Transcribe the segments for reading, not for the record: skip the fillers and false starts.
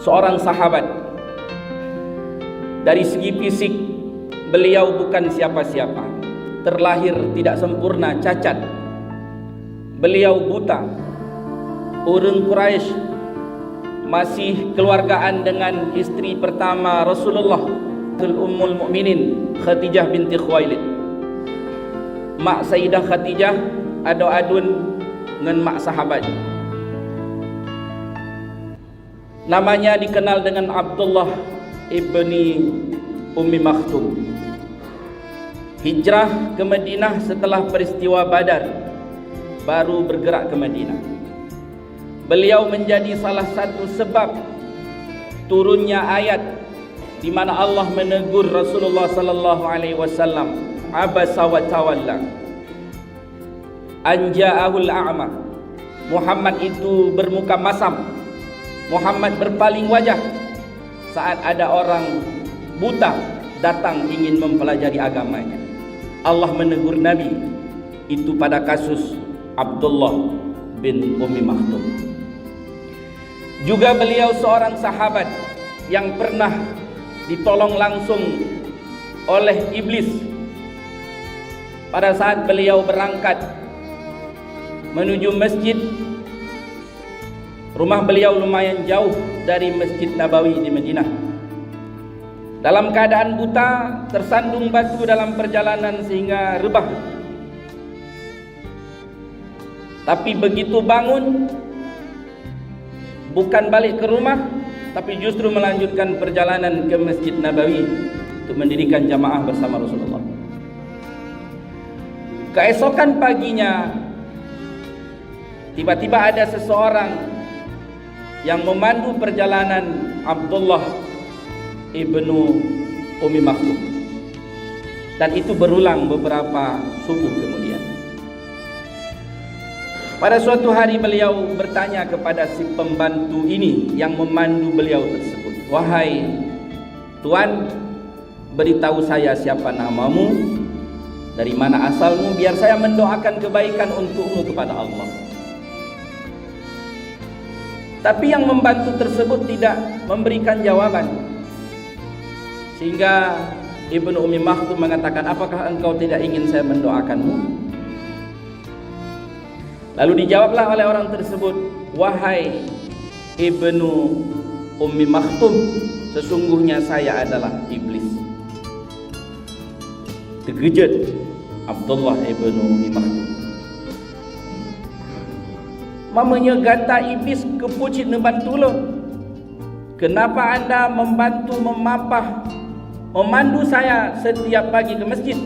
seorang sahabat. Dari segi fisik, beliau bukan siapa-siapa. Terlahir tidak sempurna, cacat. Beliau buta. Orang Quraisy, masih keluargaan dengan isteri pertama Rasulullah, Ummul Mukminin Khadijah binti Khuwailid. Mak Sayyidah Khadijah adu-adun dengan mak sahabat. Namanya dikenal dengan Abdullah ibni Ummi Maktum. Hijrah ke Madinah setelah peristiwa Badar, baru bergerak ke Madinah. Beliau menjadi salah satu sebab turunnya ayat di mana Allah menegur Rasulullah sallallahu alaihi wasallam, abasa wa tawalla an ja'ahul a'ma. Muhammad itu bermuka masam, Muhammad berpaling wajah saat ada orang buta datang ingin mempelajari agamanya. Allah menegur Nabi itu pada kasus Abdullah bin Ummi Maktum. Juga beliau seorang sahabat yang pernah ditolong langsung oleh iblis pada saat beliau berangkat menuju masjid. Rumah beliau lumayan jauh dari Masjid Nabawi di Madinah. Dalam keadaan buta, tersandung batu dalam perjalanan sehingga rebah. Tapi begitu bangun, bukan balik ke rumah, tapi justru melanjutkan perjalanan ke Masjid Nabawi untuk mendirikan jamaah bersama Rasulullah. Keesokan paginya, tiba-tiba ada seseorang yang memandu perjalanan Abdullah ibnu Ummi Maktum, dan itu berulang beberapa subuh kemudian. Pada suatu hari beliau bertanya kepada si pembantu ini yang memandu beliau tersebut, "Wahai Tuan, beritahu saya siapa namamu, dari mana asalmu, biar saya mendoakan kebaikan untukmu kepada Allah." Tapi yang membantu tersebut tidak memberikan jawaban, sehingga Ibnu Ummi Maktum mengatakan, "Apakah engkau tidak ingin saya mendoakanmu?" Lalu dijawablah oleh orang tersebut, "Wahai Ibnu Ummi Maktum, sesungguhnya saya adalah iblis." Terkejut Abdullah ibnu Ummi Maktum. Mamanya gata iblis kepucit membantu lo. Kenapa anda membantu memandu saya setiap pagi ke masjid?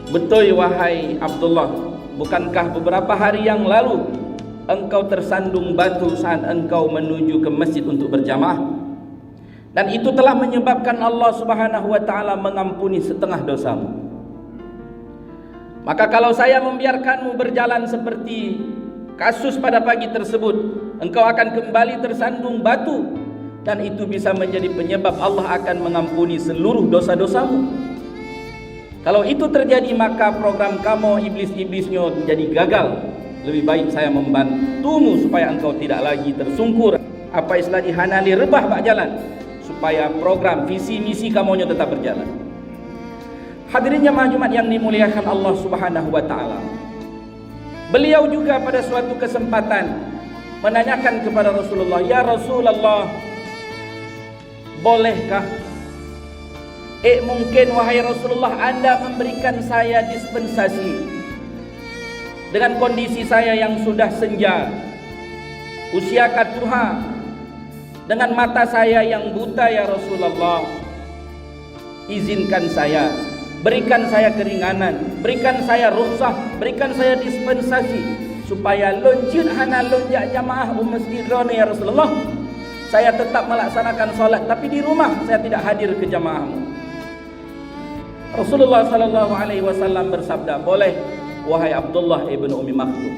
Betul wahai Abdullah, bukankah beberapa hari yang lalu engkau tersandung batu saat engkau menuju ke masjid untuk berjamaah? Dan itu telah menyebabkan Allah Subhanahu wa taala mengampuni setengah dosamu. Maka kalau saya membiarkanmu berjalan seperti kasus pada pagi tersebut, engkau akan kembali tersandung batu, dan itu bisa menjadi penyebab Allah akan mengampuni seluruh dosa-dosamu. Kalau itu terjadi, maka program kamu iblis-iblisnya jadi gagal. Lebih baik saya membantumu supaya engkau tidak lagi tersungkur, apa istilahnya, hanali rebah bak jalan, supaya program visi misi kamunya tetap berjalan. Hadirin jemaah Jumat yang dimuliakan Allah Subhanahu wa taala. Beliau juga pada suatu kesempatan menanyakan kepada Rasulullah, "Ya Rasulullah, bolehkah mungkin wahai Rasulullah Anda memberikan saya dispensasi dengan kondisi saya yang sudah senja, usia katuha, dengan mata saya yang buta ya Rasulullah. Izinkan saya, berikan saya keringanan, berikan saya rukhsah, berikan saya dispensasi supaya lonjut hana lonjak jamaah masjid rona ya Rasulullah. Saya tetap melaksanakan solat, tapi di rumah saya tidak hadir ke jamaahmu." Rasulullah sallallahu alaihi wasallam bersabda, "Boleh wahai Abdullah ibnu Ummi Maktum."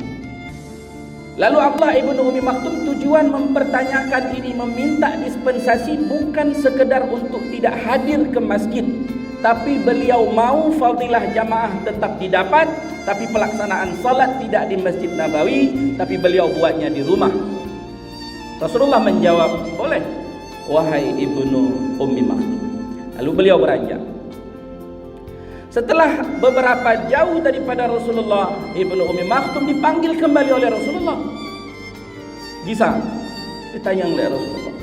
Lalu Abdullah ibnu Ummi Maktum tujuan mempertanyakan ini, meminta dispensasi bukan sekedar untuk tidak hadir ke masjid, tapi beliau mau fadilah jamaah tetap didapat, tapi pelaksanaan salat tidak di Masjid Nabawi, tapi beliau buatnya di rumah. Rasulullah menjawab, boleh wahai Ibnu Ummi Maktum. Lalu beliau beranjak. Setelah beberapa jauh daripada Rasulullah, Ibnu Ummi Maktum dipanggil kembali oleh Rasulullah. Bisa ditanya oleh Rasulullah,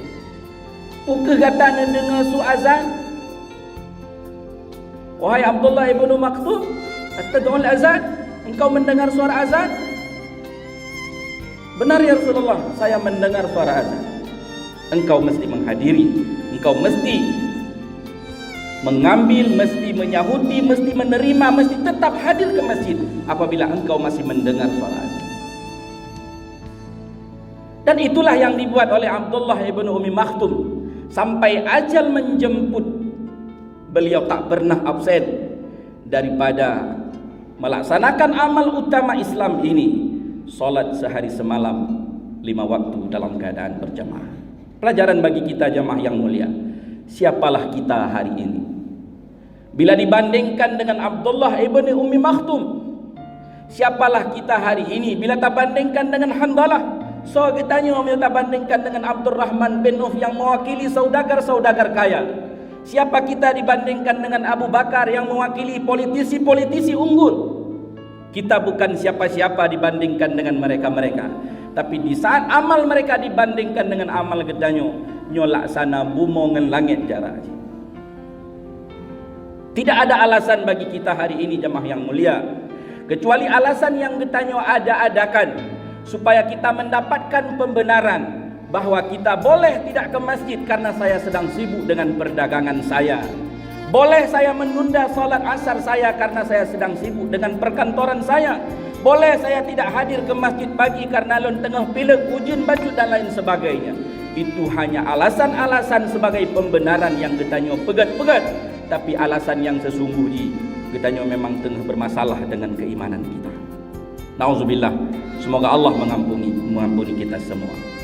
"Pukul katanya dengar su azan?" Wahai Abdullah Ibnu Maktum, atad'ul azan? Engkau mendengar suara azan? Benar ya Rasulullah, saya mendengar suara azan. Engkau mesti menghadiri, engkau mesti mengambil, mesti menyahuti, mesti menerima, mesti tetap hadir ke masjid apabila engkau masih mendengar suara azan. Dan itulah yang dibuat oleh Abdullah ibn Ummi Maktum sampai ajal menjemput. Beliau tak pernah absen daripada melaksanakan amal utama Islam ini, solat sehari semalam 5 waktu dalam keadaan berjamaah. Pelajaran bagi kita jamaah yang mulia, siapalah kita hari ini bila dibandingkan dengan Abdullah ibn Ummi Maktum? Siapalah kita hari ini bila tak bandingkan dengan Handalah? So kita bila tak bandingkan dengan Abdurrahman bin Auf yang mewakili saudagar-saudagar kaya. Siapa kita dibandingkan dengan Abu Bakar yang mewakili politisi-politisi unggul? Kita bukan siapa-siapa dibandingkan dengan mereka-mereka. Tapi di saat amal mereka dibandingkan dengan amal gedanyo, nyolak sana bumongan langit jarak. Tidak ada alasan bagi kita hari ini jemaah yang mulia, kecuali alasan yang getanyo ada-adakan supaya kita mendapatkan pembenaran bahwa kita boleh tidak ke masjid karena saya sedang sibuk dengan perdagangan saya. Boleh saya menunda salat asar saya karena saya sedang sibuk dengan perkantoran saya. Boleh saya tidak hadir ke masjid pagi karena lon tengah pilek, ujian baju dan lain sebagainya. Itu hanya alasan-alasan sebagai pembenaran yang getanyo pegat-pegat. Tapi alasan yang sesungguhnya getanyo memang tengah bermasalah dengan keimanan kita. Nauzubillah. Semoga Allah mengampuni kita semua.